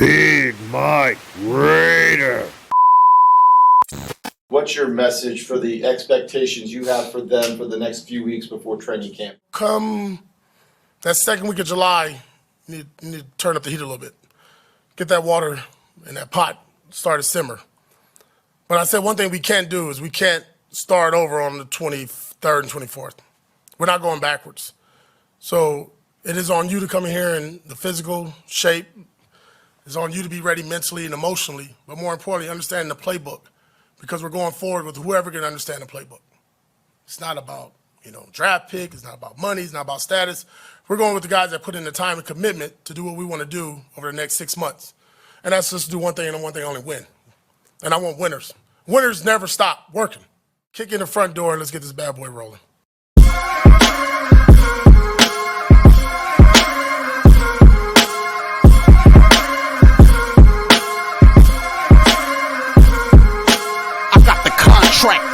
Big Mike Raider. What's your message for the expectations you have for them for the next few weeks before training camp? Come that second week of July, you need to turn up the heat a little bit. Get that water in that pot, start to simmer. But I said one thing we can't do is we can't start over on the 23rd and 24th. We're not going backwards. So it is on you to come in here in the physical shape. It's on you to be ready mentally and emotionally, but more importantly, understanding the playbook, because we're going forward with whoever can understand the playbook. It's not about, draft pick. It's not about money. It's not about status. We're going with the guys that put in the time and commitment to do what we want to do over the next 6 months. And that's just do one thing and one thing only, win. And I want winners. Winners never stop working. Kick in the front door and let's get this bad boy rolling.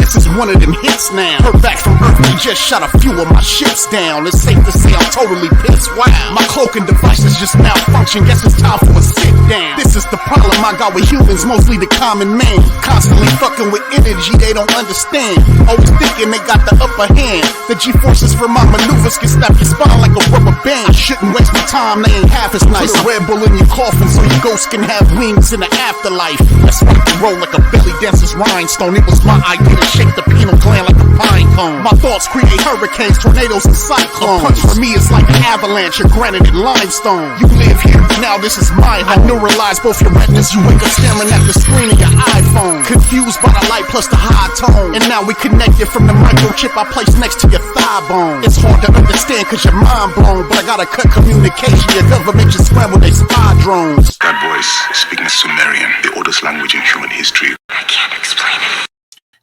This is one of them hits now. Heard back from Earth, we just shot a few of my ships down. It's safe to say I'm totally pissed. Wow, my cloaking devices just malfunction. Guess it's time for a sit down. This is the problem I got with humans, mostly the common man. Constantly fucking with energy they don't understand. Always thinking they got the upper hand. The G-forces for my maneuvers can snap your spine like a rubber band. I shouldn't waste my time, they ain't half as nice. Put a Red Bull in your coffin so your ghost can have wings in the afterlife. Let's rock and roll like a belly dancer's rhinestone. It was my idea to shake the pineal gland like a pine cone. My thoughts create hurricanes, tornadoes, and cyclones. A punch for me is like an avalanche of granite and limestone. You live here, now this is my home. I neuralize both your retinas, you wake up staring at the screen of your iPhone. Confused by the light plus the high tone. And now we connected from the microchip I placed next to your thigh bone. It's hard to understand cause you're mind blown, but I gotta cut communication. Your government just scrambled their spy drones. That voice speaking Sumerian, the oldest language in human history. I can't explain it.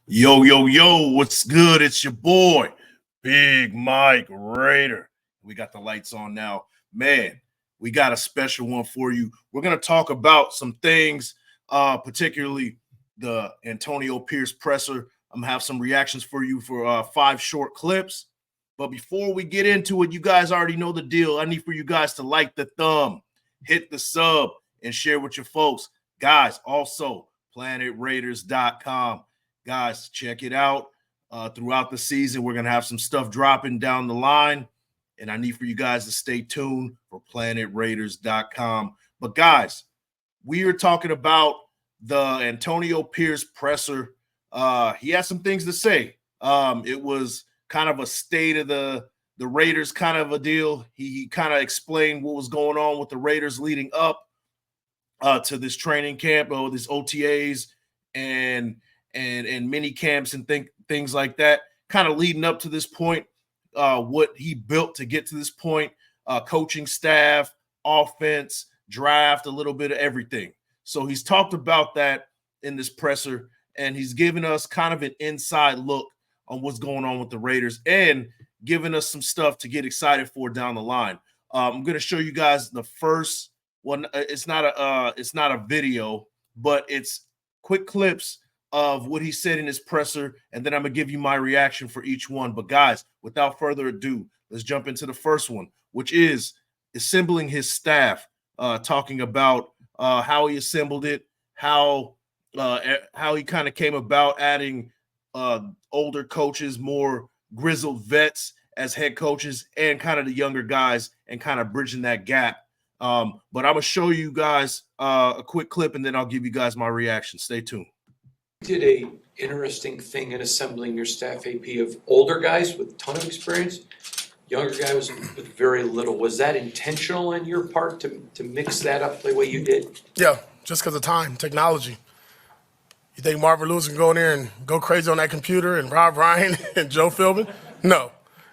Yo, what's good? It's your boy, Big Mike Raider. We got the lights on now. Man, we got a special one for you. We're going to talk about some things, particularly the Antonio Pierce presser. I'm going to have some reactions for you for 5 short clips. But before we get into it, you guys already know the deal. I need for you guys to like the thumb, hit the sub, and share with your folks. Guys, also, PlanetRaiders.com. Guys, check it out. Throughout the season, we're going to have some stuff dropping down the line. And I need for you guys to stay tuned for PlanetRaiders.com. But, guys, we are talking about the Antonio Pierce presser. He has some things to say. It was kind of a state of the Raiders kind of a deal. He kind of explained what was going on with the Raiders leading up to this training camp, or these OTAs and mini camps and things like that, kind of leading up to this point, what he built to get to this point, coaching staff, offense, draft, a little bit of everything. So he's talked about that in this presser, and he's given us kind of an inside look on what's going on with the Raiders and giving us some stuff to get excited for down the line. I'm going to show you guys the first one. It's not a video, but it's quick clips of what he said in his presser, and then I'm going to give you my reaction for each one. But, guys, without further ado, let's jump into the first one, which is assembling his staff, talking about how he assembled it, how he kind of came about adding older coaches, more grizzled vets as head coaches, and kind of the younger guys, and kind of bridging that gap. But I'm going to show you guys a quick clip, and then I'll give you guys my reaction. Stay tuned. Did a interesting thing in assembling your staff, AP, of older guys with a ton of experience, younger guys with very little. Was that intentional on your part to mix that up the way you did? Yeah, just because of time, technology. You think Marvin Lewis can go in there and go crazy on that computer and Rob Ryan and Joe Philbin? No.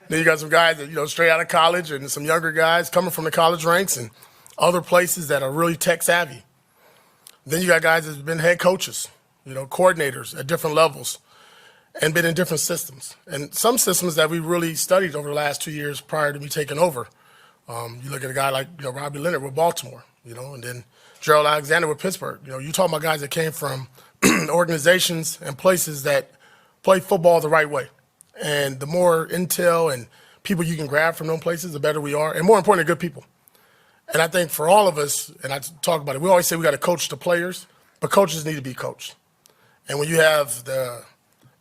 Then you got some guys that, straight out of college, and some younger guys coming from the college ranks and other places that are really tech savvy. Then you got guys that have been head coaches, coordinators at different levels and been in different systems. And some systems that we really studied over the last 2 years prior to me taking over. You look at a guy like Robbie Leonard with Baltimore, and then Gerald Alexander with Pittsburgh. You talk about guys that came from organizations and places that play football the right way. And the more intel and people you can grab from those places, the better we are. And more importantly, good people. And I think for all of us, and I talk about it, we always say we got to coach the players, but coaches need to be coached. And when you have the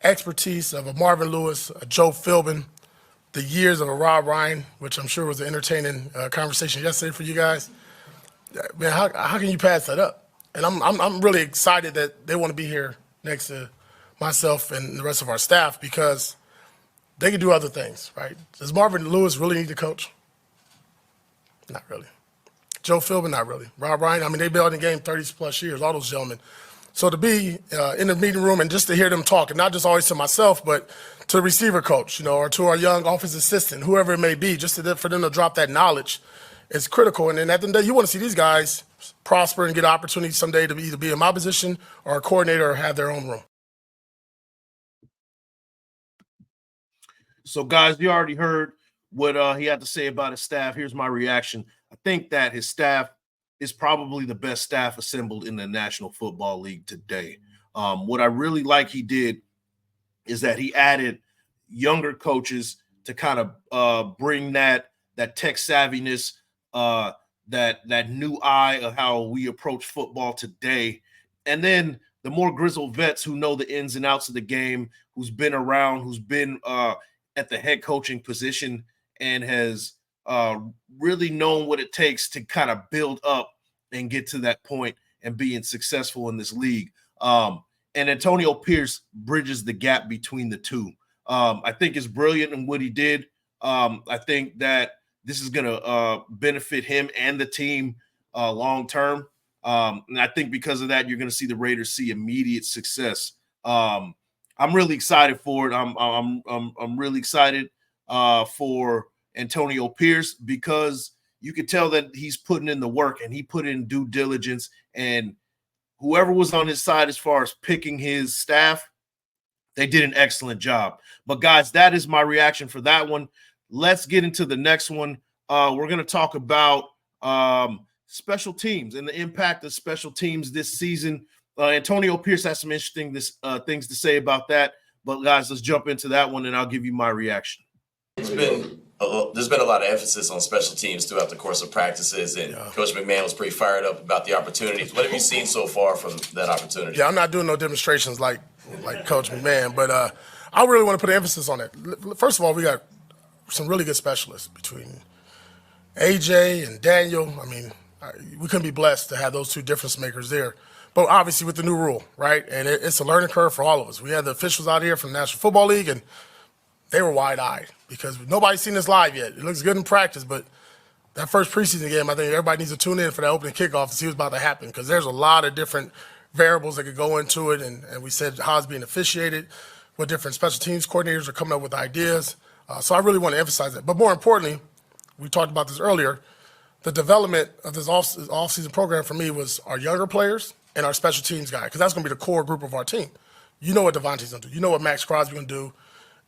expertise of a Marvin Lewis, a Joe Philbin, the years of a Rob Ryan, which I'm sure was an entertaining conversation yesterday for you guys, man, how can you pass that up? And I'm really excited that they want to be here next to myself and the rest of our staff because they can do other things, right? Does Marvin Lewis really need to coach? Not really. Joe Philbin, not really. Rob Ryan, I mean, they've been in the game 30-plus years, all those gentlemen. So to be in the meeting room and just to hear them talk, and not just always to myself, but to the receiver coach, or to our young offensive assistant, whoever it may be, just for them to drop that knowledge is critical. And then at the end of the day, you want to see these guys prosper and get an opportunity someday to either be in my position or a coordinator or have their own room. So, guys, you already heard what he had to say about his staff. Here's my reaction. I think that his staff is probably the best staff assembled in the National Football League today. What I really like he did is that he added younger coaches to kind of bring that tech savviness, that new eye of how we approach football today. And then the more grizzled vets who know the ins and outs of the game, who's been around, who's been at the head coaching position and has really known what it takes to kind of build up and get to that point and being successful in this league. And Antonio Pierce bridges the gap between the two. I think it's brilliant in what he did. I think that this is going to benefit him and the team long term. And I think because of that, you're going to see the Raiders see immediate success. I'm really excited for it. I'm really excited for Antonio Pierce because you could tell that he's putting in the work and he put in due diligence, and whoever was on his side as far as picking his staff, they did an excellent job. But guys, that is my reaction for that one. Let's get into the next one. We're going to talk about special teams and the impact of special teams this season. Antonio Pierce has some interesting things to say about that. But guys, let's jump into that one and I'll give you my reaction. There's been a lot of emphasis on special teams throughout the course of practices, and Coach McMahon was pretty fired up about the opportunities. What have you seen so far from that opportunity? Yeah, I'm not doing no demonstrations like Coach McMahon, but I really want to put emphasis on it. First of all, we got some really good specialists between AJ and Daniel. I mean, we couldn't be blessed to have those two difference makers there. But obviously with the new rule, right? And it's a learning curve for all of us. We had the officials out here from the National Football League, and they were wide-eyed because nobody's seen this live yet. It looks good in practice, but that first preseason game, I think everybody needs to tune in for that opening kickoff to see what's about to happen because there's a lot of different variables that could go into it, and we said how it's being officiated, what different special teams coordinators are coming up with ideas. So I really want to emphasize that. But more importantly, we talked about this earlier, the development of this off-season program for me was our younger players and our special teams guy, because that's going to be the core group of our team. You know what Devontae's going to do. You know what Max Crosby going to do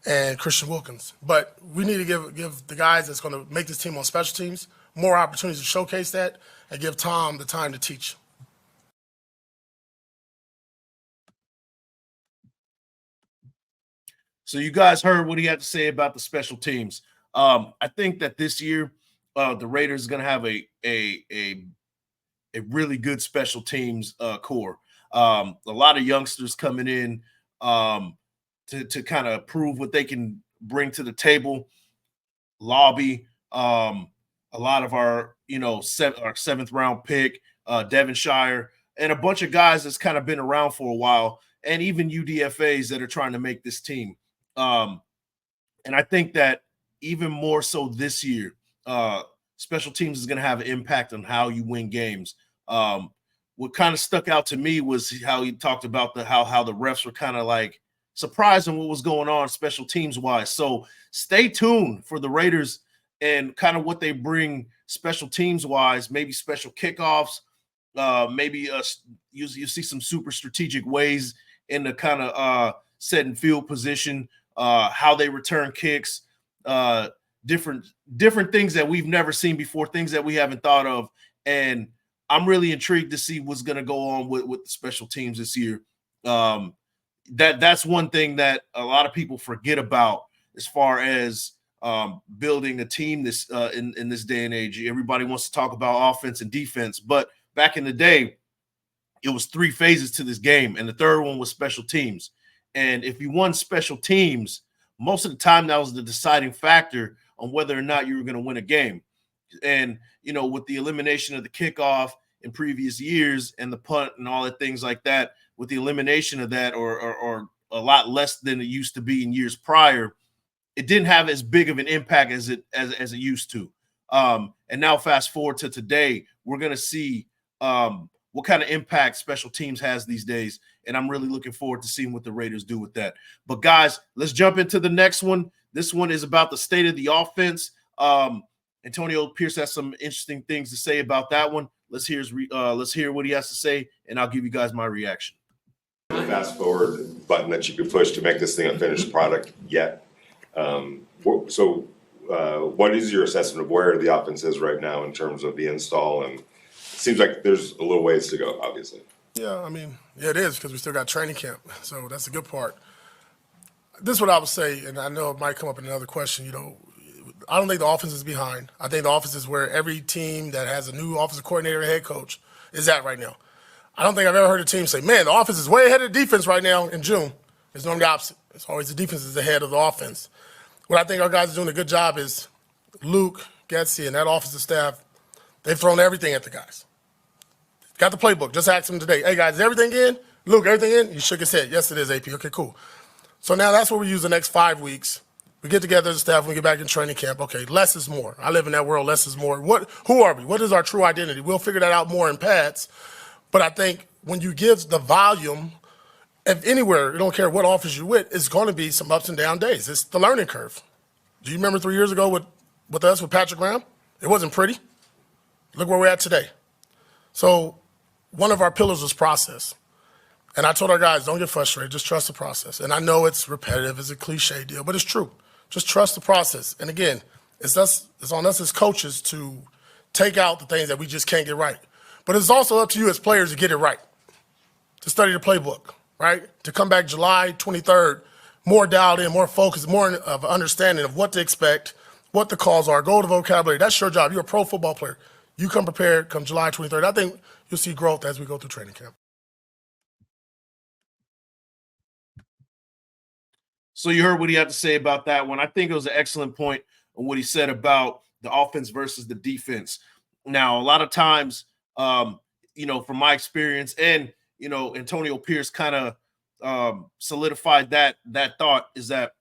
and Christian Wilkins. But we need to give the guys that's going to make this team on special teams more opportunities to showcase that and give Tom the time to teach. So you guys heard what he had to say about the special teams. I think that this year the Raiders are going to have a really good special teams core. A lot of youngsters coming in to kind of prove what they can bring to the table. Lobby, a lot of our our seventh round pick, Devonshire, and a bunch of guys that's kind of been around for a while, and even UDFAs that are trying to make this team. And I think that even more so this year, special teams is going to have an impact on how you win games. What kind of stuck out to me was how he talked about how the refs were kind of like surprised on what was going on special teams wise. So stay tuned for the Raiders and kind of what they bring special teams wise, maybe special kickoffs, maybe you see some super strategic ways in the kind of setting field position, how they return kicks, different things that we've never seen before, things that we haven't thought of. And I'm really intrigued to see what's going to go on with the special teams this year. That's one thing that a lot of people forget about as far as building a team this in this day and age. Everybody wants to talk about offense and defense, but back in the day, it was 3 phases to this game, and the third one was special teams. And if you won special teams, most of the time that was the deciding factor on whether or not you were going to win a game. And, you know, with the elimination of the kickoff in previous years and the punt and all the things like that, with the elimination of that or a lot less than it used to be in years prior, it didn't have as big of an impact as it used to. And now fast forward to today, we're going to see what kind of impact special teams has these days. And I'm really looking forward to seeing what the Raiders do with that. But guys, let's jump into the next one. This one is about the state of the offense. Antonio Pierce has some interesting things to say about that one. Let's hear what he has to say, and I'll give you guys my reaction. The fast forward button that you could push to make this thing a finished product yet. What is your assessment of where the offense is right now in terms of the install? And it seems like there's a little ways to go, obviously. Yeah, I mean, yeah, it is, because we still got training camp, so that's a good part. This is what I would say, and I know it might come up in another question. You know, I don't think the offense is behind. I think the offense is where every team that has a new offensive coordinator and head coach is at right now. I don't think I've ever heard a team say, man, the offense is way ahead of the defense right now in June. It's normally the opposite. It's always the defense is ahead of the offense. What I think our guys are doing a good job is Luke, Getsy, and that offensive staff, they've thrown everything at the guys. Got the playbook. Just asked him today, hey, guys, is everything in? Luke, everything in? He shook his head. Yes, it is, AP. Okay, cool. So now that's what we use the next 5 weeks. We get together as a staff when we get back in training camp. Okay, less is more. I live in that world, less is more. Who are we? What is our true identity? We'll figure that out more in pads. But I think when you give the volume, if anywhere, you don't care what office you're with, it's going to be some ups and down days. It's the learning curve. Do you remember 3 years ago with us, with Patrick Graham? It wasn't pretty. Look where we're at today. So one of our pillars was process. And I told our guys, don't get frustrated, just trust the process. And I know it's repetitive, it's a cliche deal, but it's true. Just trust the process. And again, it's on us as coaches to take out the things that we just can't get right. But it's also up to you as players to get it right, to study the playbook, right? To come back July 23rd, more dialed in, more focused, more of an understanding of what to expect, what the calls are, go to vocabulary. That's your job. You're a pro football player. You come prepared come July 23rd. I think you'll see growth as we go through training camp. So you heard what he had to say about that one. I think it was an excellent point on what he said about the offense versus the defense. Now, a lot of times, you know, from my experience, and, you know, Antonio Pierce kind of solidified that thought, is that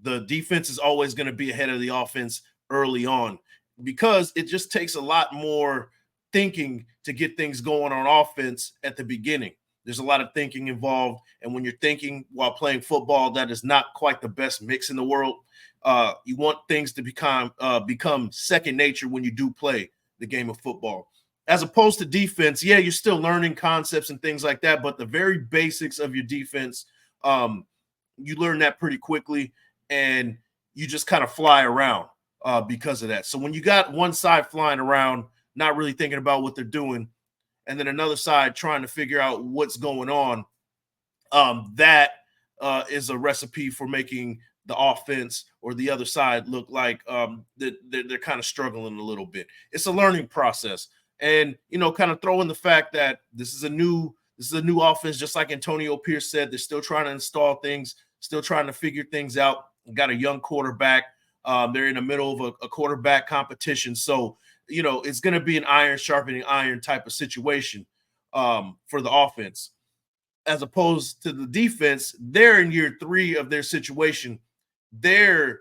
the defense is always going to be ahead of the offense early on, because it just takes a lot more thinking to get things going on offense at the beginning. There's a lot of thinking involved, and when you're thinking while playing football, that is not quite the best mix in the world. You want things to become second nature when you do play the game of football. As opposed to defense, yeah, you're still learning concepts and things like that, but the very basics of your defense, you learn that pretty quickly, and you just kind of fly around because of that. So when you got one side flying around, not really thinking about what they're doing, and then another side trying to figure out what's going on, that is a recipe for making the offense or the other side look like they're kind of struggling a little bit. It's a learning process. And, you know, kind of throw in the fact that this is a new offense, just like Antonio Pierce said. They're still trying to install things, still trying to figure things out. Got a young quarterback. They're in the middle of a quarterback competition. So, you know, it's going to be an iron sharpening iron type of situation for the offense. As opposed to the defense, they're in year 3 of their situation. They're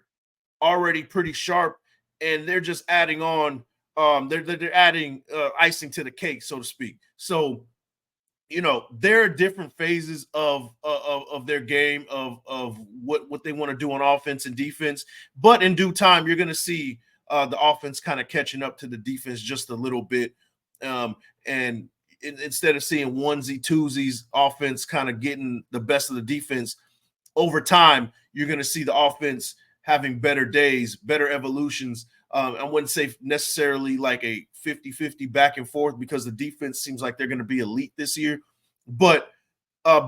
already pretty sharp, and they're just adding on. They're adding icing to the cake, so to speak. So, you know, there are different phases of their game of what they want to do on offense and defense. But in due time, you're going to see the offense kind of catching up to the defense just a little bit. And instead of seeing onesie twosies offense kind of getting the best of the defense, over time, you're going to see the offense having better days, better evolutions. I wouldn't say necessarily like a 50-50 back and forth, because the defense seems like they're going to be elite this year, but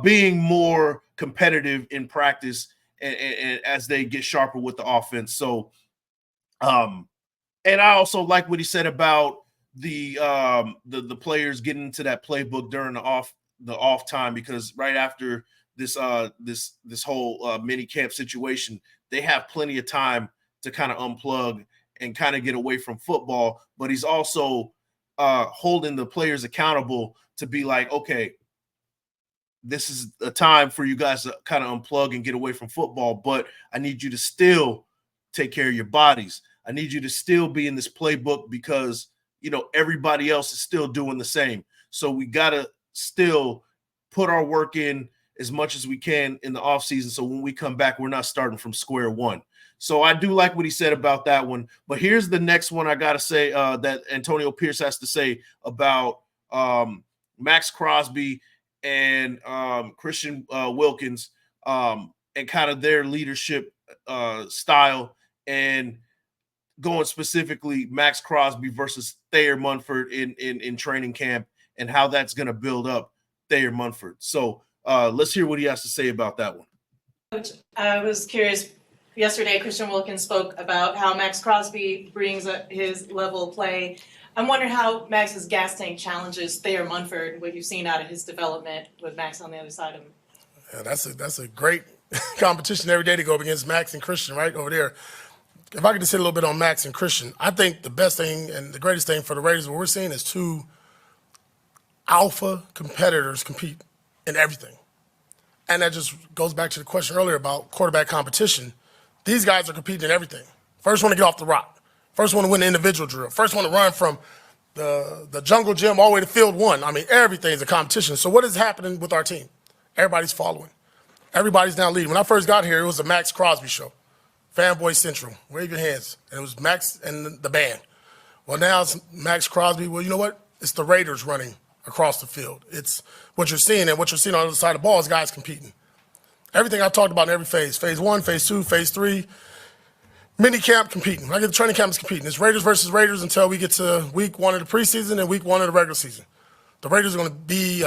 being more competitive in practice and as they get sharper with the offense. So, and I also like what he said about the players getting into that playbook during the off time, because right after this whole mini camp situation, they have plenty of time to kind of unplug and kind of get away from football. But he's also holding the players accountable to be like, okay, this is a time for you guys to kind of unplug and get away from football, but I need you to still take care of your bodies. I need you to still be in this playbook because, you know, everybody else is still doing the same. So we got to still put our work in as much as we can in the offseason, so when we come back, we're not starting from square one. So I do like what he said about that one. But here's the next one I got to say that Antonio Pierce has to say about Max Crosby and Christian Wilkins and kind of their leadership style, and going specifically Max Crosby versus Thayer Munford in training camp, and how that's going to build up Thayer Munford. So let's hear what he has to say about that one. Coach, I was curious. Yesterday, Christian Wilkins spoke about how Max Crosby brings up his level of play. I'm wondering how Max's gas tank challenges Thayer Munford, what you've seen out of his development with Max on the other side of him. Yeah, that's a great competition every day to go up against Max and Christian right over there. If I could just hit a little bit on Max and Christian, I think the best thing and the greatest thing for the Raiders, what we're seeing is two alpha competitors compete in everything. And that just goes back to the question earlier about quarterback competition. These guys are competing in everything. First one to get off the rock. First one to win the individual drill. First one to run from the jungle gym all the way to field one. I mean, everything's a competition. So what is happening with our team? Everybody's following. Everybody's now leading. When I first got here, it was a Max Crosby show. Fanboy Central. Wave your hands. And it was Max and the band. Well, now it's Max Crosby. Well, you know what? It's the Raiders running across the field. It's what you're seeing, and what you're seeing on the other side of the ball is guys competing. Everything I've talked about in every phase 1, phase 2, phase 3, mini camp competing. When I get to training camp, it's competing. It's Raiders versus Raiders until we get to week 1 of the preseason and week 1 of the regular season. The Raiders are going to be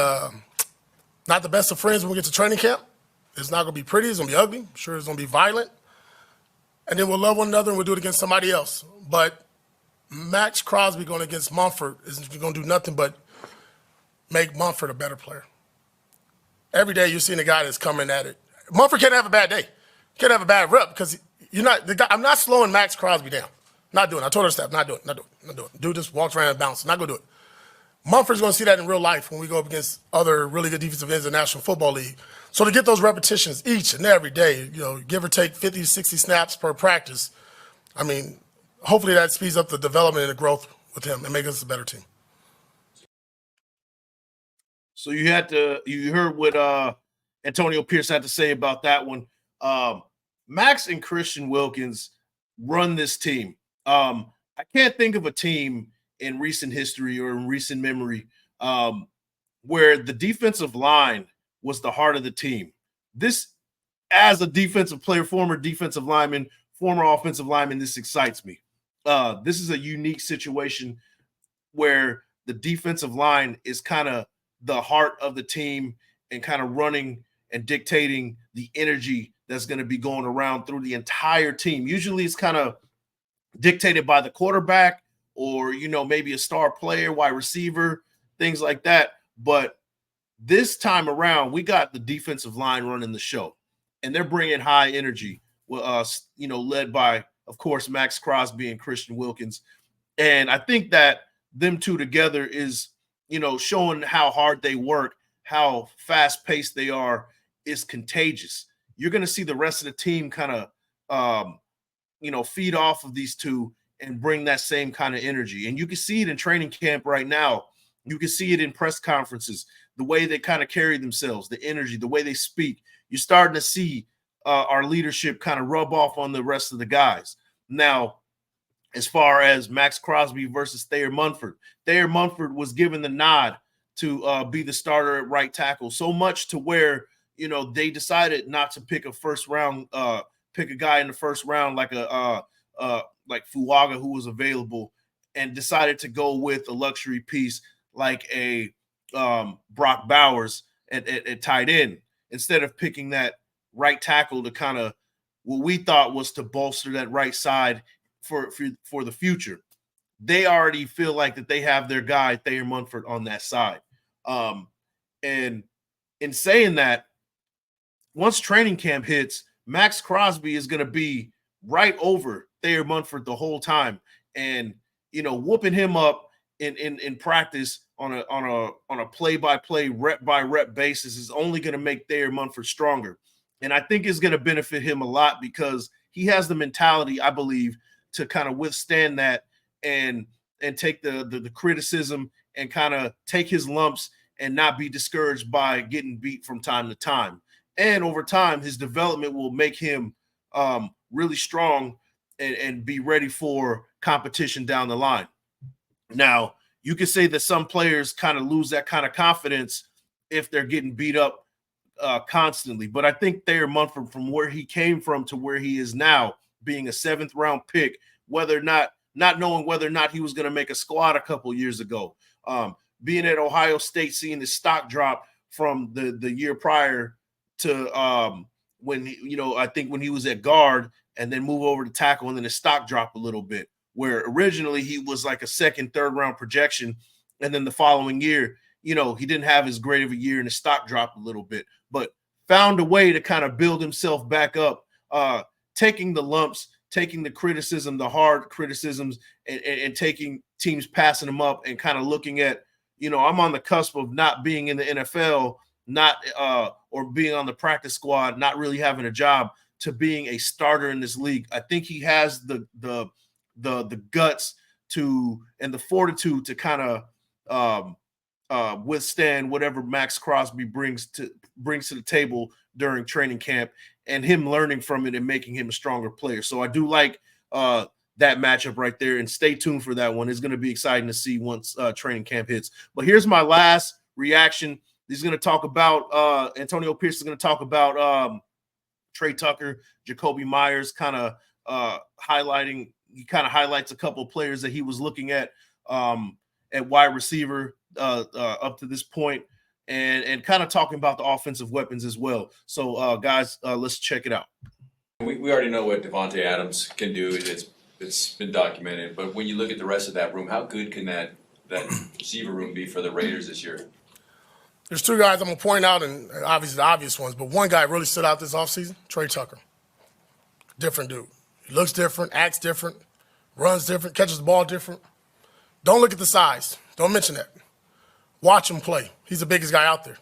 not the best of friends when we get to training camp. It's not going to be pretty. It's going to be ugly. I'm sure it's going to be violent. And then we'll love one another and we'll do it against somebody else. But Max Crosby going against Munford is going to do nothing but make Munford a better player. Every day you're seeing a guy that's coming at it. Munford can't have a bad day. Can't have a bad rep because you're not the guy. I'm not slowing Max Crosby down. Not doing it. I told her staff, not doing it. Dude just walks around and bounces. Not going to do it. Munford's going to see that in real life when we go up against other really good defensive ends in the National Football League. So to get those repetitions each and every day, you know, give or take 50 to 60 snaps per practice, I mean, hopefully that speeds up the development and the growth with him and makes us a better team. So you heard what Antonio Pierce had to say about that one. Max and Christian Wilkins run this team. I can't think of a team in recent history or in recent memory where the defensive line was the heart of the team. This, as a defensive player, former defensive lineman, former offensive lineman, this excites me. This is a unique situation where the defensive line is kind of the heart of the team and kind of running and dictating the energy that's going to be going around through the entire team. Usually it's kind of dictated by the quarterback or, you know, maybe a star player, wide receiver, things like that. But this time around, we got the defensive line running the show, and they're bringing high energy, you know, led by, of course, Max Crosby and Christian Wilkins. And I think that them two together is, you know, showing how hard they work, how fast-paced they are, is contagious. You're going to see the rest of the team kind of, you know, feed off of these two and bring that same kind of energy. And you can see it in training camp right now. You can see it in press conferences, the way they kind of carry themselves, the energy, the way they speak. You're starting to see our leadership kind of rub off on the rest of the guys. Now, as far as Max Crosby versus Thayer Munford was given the nod to be the starter at right tackle, so much to where, you know, they decided not to pick a guy in the first round like like Fuaga, who was available, and decided to go with a luxury piece like a Brock Bowers at tight end, instead of picking that right tackle to kind of what we thought was to bolster that right side for the future. They already feel like that they have their guy, Thayer Munford, on that side. And in saying that, once training camp hits, Max Crosby is going to be right over Thayer Munford the whole time, and whooping him up in practice on a play-by-play, rep-by-rep basis is only going to make Thayer Munford stronger. And I think it's going to benefit him a lot because he has the mentality, I believe, to kind of withstand that and take the criticism and kind of take his lumps and not be discouraged by getting beat from time to time. And over time, his development will make him really strong and be ready for competition down the line. Now, you can say that some players kind of lose that kind of confidence if they're getting beat up constantly. But I think Thayer Munford, from where he came from to where he is now, being a 7th round pick, not knowing whether or not he was going to make a squad a couple years ago, being at Ohio State, seeing his stock drop from the year prior to when I think when he was at guard and then move over to tackle, and then his stock drop a little bit, where originally he was like a 2nd, 3rd round projection, and then the following year, he didn't have as great of a year and his stock dropped a little bit, but found a way to kind of build himself back up, taking the lumps, taking the criticism, the hard criticisms, and taking teams passing him up and kind of looking at, I'm on the cusp of not being in the NFL, or being on the practice squad, not really having a job, to being a starter in this league. I think he has the guts to and the fortitude to kind of withstand whatever Max Crosby brings to the table during training camp, and him learning from it and making him a stronger player. So I do like that matchup right there, and stay tuned for that one. It's going to be exciting to see once training camp hits. But here's my last reaction. He's going to talk about Antonio Pierce is going to talk about Trey Tucker, Jacoby Myers, kind of highlighting. He kind of highlights a couple of players that he was looking at wide receiver up to this point, and kind of talking about the offensive weapons as well. So, guys, let's check it out. We already know what Devontae Adams can do. It's been documented. But when you look at the rest of that room, how good can that receiver room be for the Raiders this year? There's 2 guys I'm going to point out, and obviously the obvious ones, but one guy really stood out this offseason, Trey Tucker. Different dude. He looks different, acts different, runs different, catches the ball different. Don't look at the size. Don't mention that. Watch him play. He's the biggest guy out there.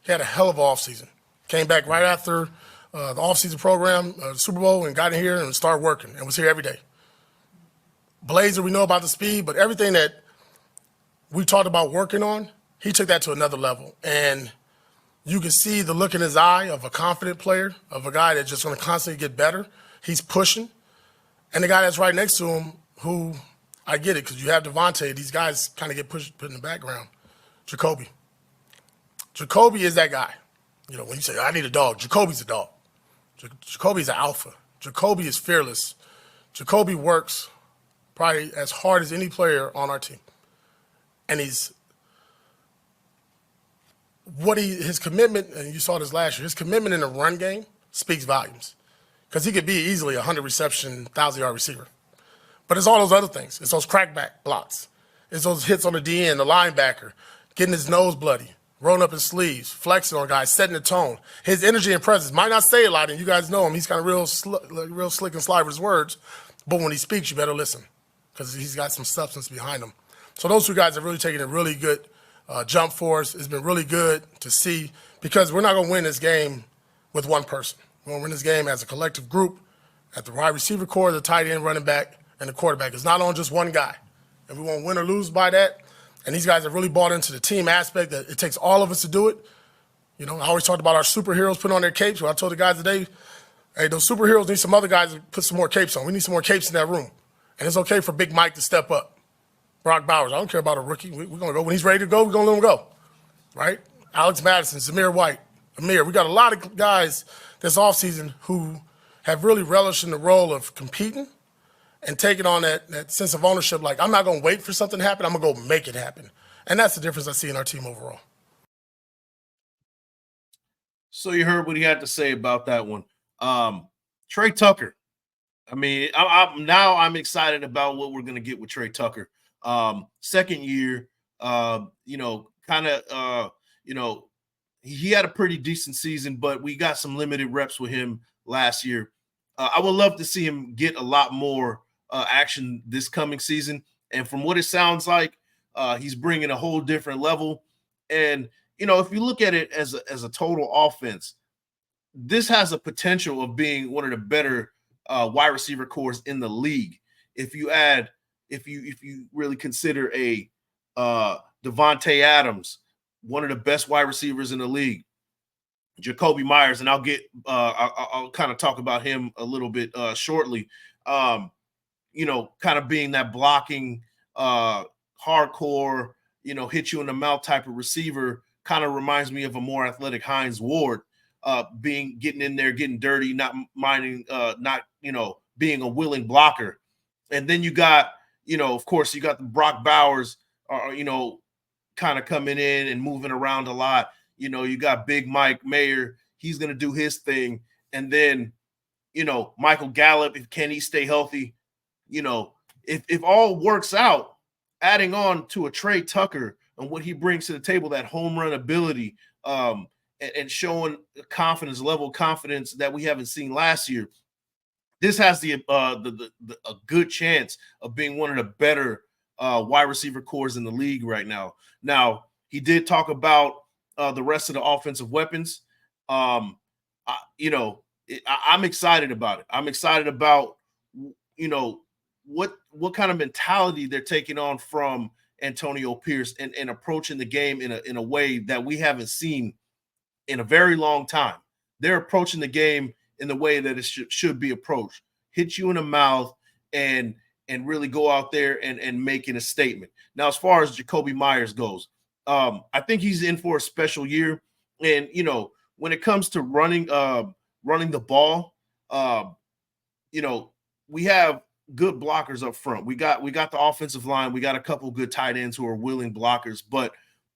He had a hell of an offseason. Came back right after the offseason program, Super Bowl, and got in here and started working and was here every day. Blazer, we know about the speed, but everything that we talked about working on, he took that to another level. And you can see the look in his eye of a confident player, of a guy that's just going to constantly get better. He's pushing. And the guy that's right next to him, who I get it, because you have Devontae, these guys kind of get put in the background. Jacoby. Jacoby is that guy. When you say, I need a dog, Jacoby's a dog. Jacoby's an alpha. Jacoby is fearless. Jacoby works probably as hard as any player on our team. And his commitment, and you saw this last year, his commitment in the run game speaks volumes. Because he could be easily a 100-reception, 1,000-yard receiver. But it's all those other things. It's those crackback blocks. It's those hits on the DN, the linebacker, getting his nose bloody, rolling up his sleeves, flexing on guys, setting the tone. His energy and presence might not say a lot, and you guys know him. He's kind of real slick and sly with his words. But when he speaks, you better listen, because he's got some substance behind him. So those 2 guys have really taken a really good jump for us. It's been really good to see, because we're not going to win this game with one person. We're going to win this game as a collective group at the wide receiver core, the tight end, running back, and the quarterback. It's not on just one guy. And we won't win or lose by that. And these guys have really bought into the team aspect that it takes all of us to do it. I always talked about our superheroes putting on their capes. Well, I told the guys today, hey, those superheroes need some other guys to put some more capes on. We need some more capes in that room. And it's okay for Big Mike to step up. Brock Bowers, I don't care about a rookie. We're going to go. When he's ready to go, we're going to let him go. Right? Alex Madison, Zamir White, Amir. We got a lot of guys this offseason who have really relished in the role of competing and taking on that sense of ownership, like, I'm not going to wait for something to happen, I'm going to go make it happen. And that's the difference I see in our team overall. So you heard what he had to say about that one. Trey Tucker. I mean, I'm excited about what we're gonna get with Trey Tucker. Second year, he had a pretty decent season, but we got some limited reps with him last year. I would love to see him get a lot more action this coming season. And from what it sounds like, he's bringing a whole different level. And, if you look at it as a total offense, this has a potential of being one of the better wide receiver cores in the league. If you really consider a Davante Adams, one of the best wide receivers in the league, Jacoby Myers, and I'll kind of talk about him a little bit shortly. Kind of being that blocking, hardcore, hit you in the mouth type of receiver, kind of reminds me of a more athletic Hines Ward, getting in there, getting dirty, not minding, being a willing blocker. And then you got, of course, you got the Brock Bowers, kind of coming in and moving around a lot. You got Big Mike Mayer. He's going to do his thing. And then, Michael Gallup, can he stay healthy? If all works out, adding on to a Trey Tucker and what he brings to the table, that home run ability, and showing level of confidence that we haven't seen last year, this has a good chance of being one of the better wide receiver cores in the league right now. Now, he did talk about the rest of the offensive weapons. I'm excited about it. I'm excited about, what kind of mentality they're taking on from Antonio Pierce and approaching the game in a way that we haven't seen in a very long time. They're approaching the game in the way that it should be approached. Hit you in the mouth and really go out there and making a statement. Now, as far as Jacoby Myers goes, I think he's in for a special year. And, when it comes to running the ball, we have good blockers up front. We got the offensive line. We got a couple good tight ends who are willing blockers. But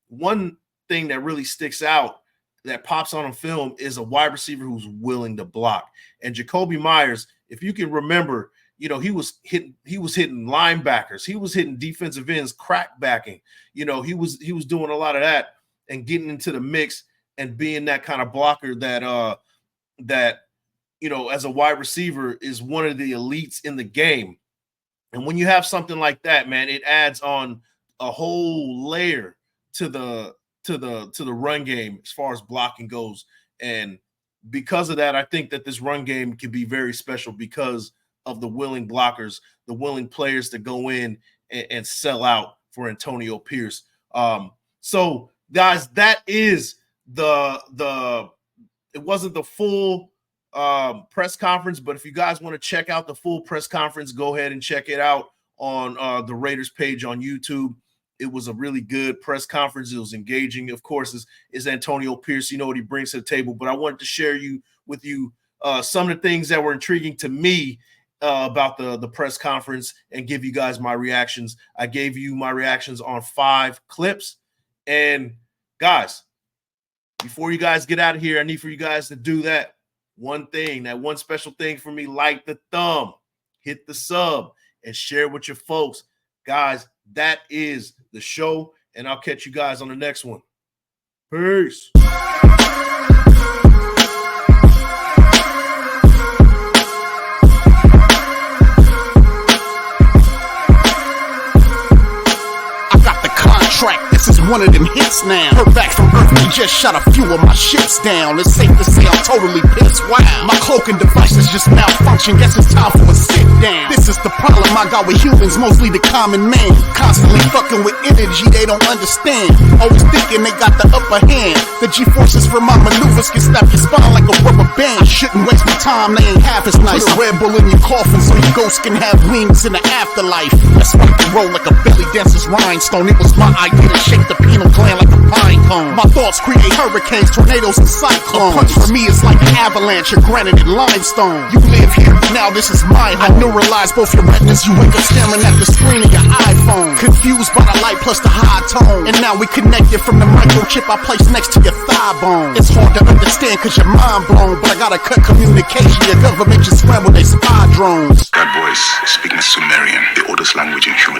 one thing that really sticks out that pops on film is a wide receiver who's willing to block. And Jacoby Myers, if you can remember, he was hitting linebackers. He was hitting defensive ends, crack backing. He was doing a lot of that and getting into the mix and being that kind of blocker that as a wide receiver is one of the elites in the game. And when you have something like that, man, it adds on a whole layer to the run game as far as blocking goes. And because of that, I think that this run game can be very special because of the willing blockers, the willing players to go in and sell out for Antonio Pierce. So guys, that is it wasn't the full press conference, but if you guys want to check out the full press conference, go ahead and check it out on the Raiders page on YouTube. It was a really good press conference. It was engaging. Of course, is Antonio Pierce. You know what he brings to the table. But I wanted to share with you some of the things that were intriguing to me about the press conference and give you guys my reactions. I gave you my reactions on 5 clips. And guys, before you guys get out of here, I need for you guys to do that one special thing for me. Like the thumb, hit the sub, and share with your folks. Guys, that is the show, and I'll catch you guys on the next one. Peace. This is one of them hits now. Heard back from Earth, we just shot a few of my ships down. It's safe to say I'm totally pissed. Wow, my cloaking device is just malfunction. Guess it's time for a sit down. This is the problem I got with humans, mostly the common man. Constantly fucking with energy they don't understand. Always thinking they got the upper hand. The G-forces from my maneuvers can snap your spine like a rubber band. I shouldn't waste my time, they ain't half as nice. Put a Red Bull in your coffin so your ghost can have wings in the afterlife. Let's rock and roll like a belly dancer's rhinestone. It was my idea to shake the pineal gland like a pine cone. My thoughts create hurricanes, tornadoes, and cyclones. A punch for me is like an avalanche of granite and limestone. You live here, now this is my home. I neuralize both your retinas. You wake up staring at the screen of your iPhone. Confused by the light plus the high tone. And now we connected from the microchip I placed next to your thigh bone. It's hard to understand cause you're mind blown, but I gotta cut communication. Your government just scrambled they spy drones. That voice speaking Sumerian, the oldest language in human